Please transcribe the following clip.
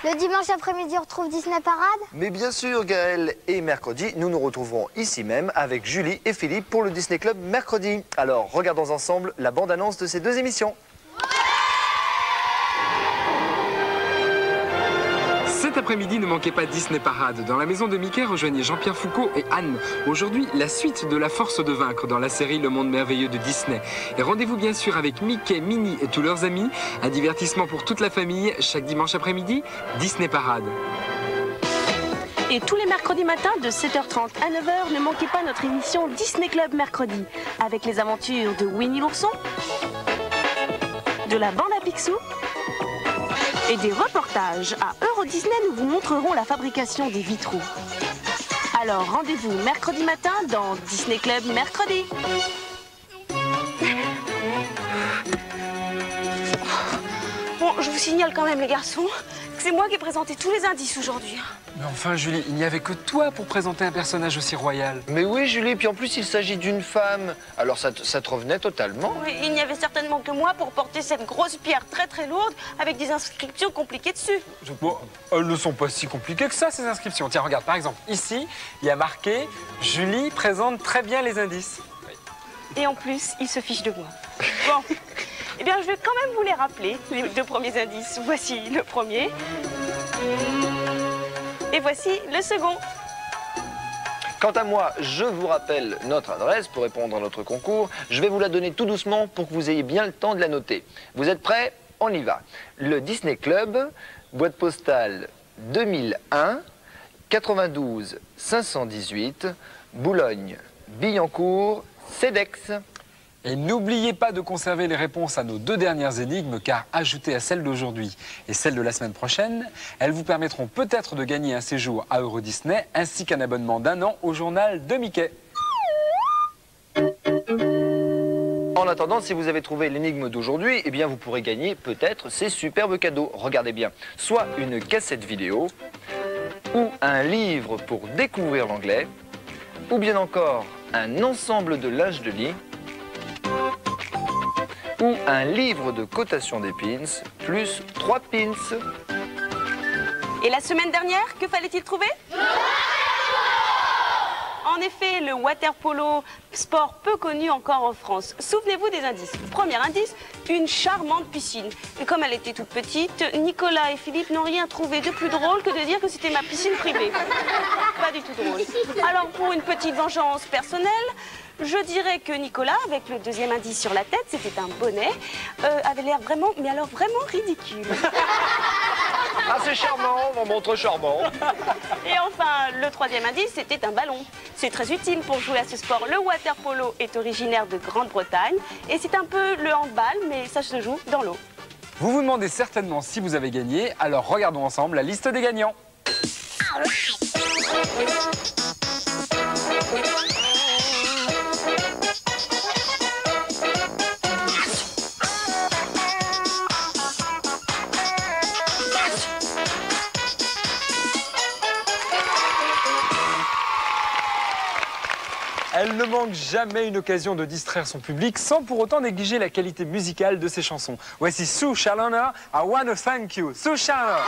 Le dimanche après-midi, on retrouve Disney Parade? Mais bien sûr, Gaël. Et mercredi, nous nous retrouverons ici même avec Julie et Philippe pour le Disney Club mercredi. Alors, regardons ensemble la bande-annonce de ces deux émissions. Cet après-midi, ne manquez pas Disney Parade. Dans la maison de Mickey, rejoignez Jean-Pierre Foucault et Anne. Aujourd'hui, la suite de La Force de Vaincre dans la série Le Monde Merveilleux de Disney. Et rendez-vous bien sûr avec Mickey, Minnie et tous leurs amis. Un divertissement pour toute la famille, chaque dimanche après-midi, Disney Parade. Et tous les mercredis matins de 7h30 à 9h, ne manquez pas notre émission Disney Club mercredi. Avec les aventures de Winnie l'ourson, de la bande à Picsou, et des reportages. À Euro Disney, nous vous montrerons la fabrication des vitraux. Alors rendez-vous mercredi matin dans Disney Club mercredi. Bon, je vous signale quand même les garçons, que c'est moi qui ai présenté tous les indices aujourd'hui. Mais enfin, Julie, il n'y avait que toi pour présenter un personnage aussi royal. Mais oui, Julie, puis en plus, il s'agit d'une femme. Alors, ça te revenait totalement. Oui, il n'y avait certainement que moi pour porter cette grosse pierre très très lourde avec des inscriptions compliquées dessus. Bon, elles ne sont pas si compliquées que ça, ces inscriptions. Tiens, regarde, par exemple, ici, il y a marqué « Julie présente très bien les indices ». Et en plus, il se fiche de moi. Bon, eh bien, je vais quand même vous les rappeler, les deux premiers indices. Voici le premier. Et voici le second. Quant à moi, je vous rappelle notre adresse pour répondre à notre concours. Je vais vous la donner tout doucement pour que vous ayez bien le temps de la noter. Vous êtes prêts? On y va. Le Disney Club, boîte postale 2001, 92 518, Boulogne, Billancourt, CEDEX. Et n'oubliez pas de conserver les réponses à nos deux dernières énigmes, car ajoutées à celles d'aujourd'hui et celles de la semaine prochaine, elles vous permettront peut-être de gagner un séjour à Euro Disney, ainsi qu'un abonnement d'1 an au journal de Mickey. En attendant, si vous avez trouvé l'énigme d'aujourd'hui, eh bien vous pourrez gagner peut-être ces superbes cadeaux. Regardez bien, soit une cassette vidéo, ou un livre pour découvrir l'anglais, ou bien encore un ensemble de linge de lit, ou un livre de cotation des pins, plus 3 pins. Et la semaine dernière, que fallait-il trouver? En effet, le water polo, sport peu connu encore en France. Souvenez-vous des indices. Premier indice, une charmante piscine. Et comme elle était toute petite, Nicolas et Philippe n'ont rien trouvé de plus drôle que de dire que c'était ma piscine privée. Pas du tout drôle. Alors pour une petite vengeance personnelle, je dirais que Nicolas, avec le deuxième indice sur la tête, c'était un bonnet, avait l'air vraiment, mais alors vraiment ridicule. Ah, c'est charmant, mon montre charmant. Et enfin, le troisième indice, c'était un ballon. C'est très utile pour jouer à ce sport. Le water polo est originaire de Grande-Bretagne et c'est un peu le handball, mais ça se joue dans l'eau. Vous vous demandez certainement si vous avez gagné, alors regardons ensemble la liste des gagnants. Elle ne manque jamais une occasion de distraire son public sans pour autant négliger la qualité musicale de ses chansons. Voici Sue Challoner, I Wanna Thank You. Sue Challoner.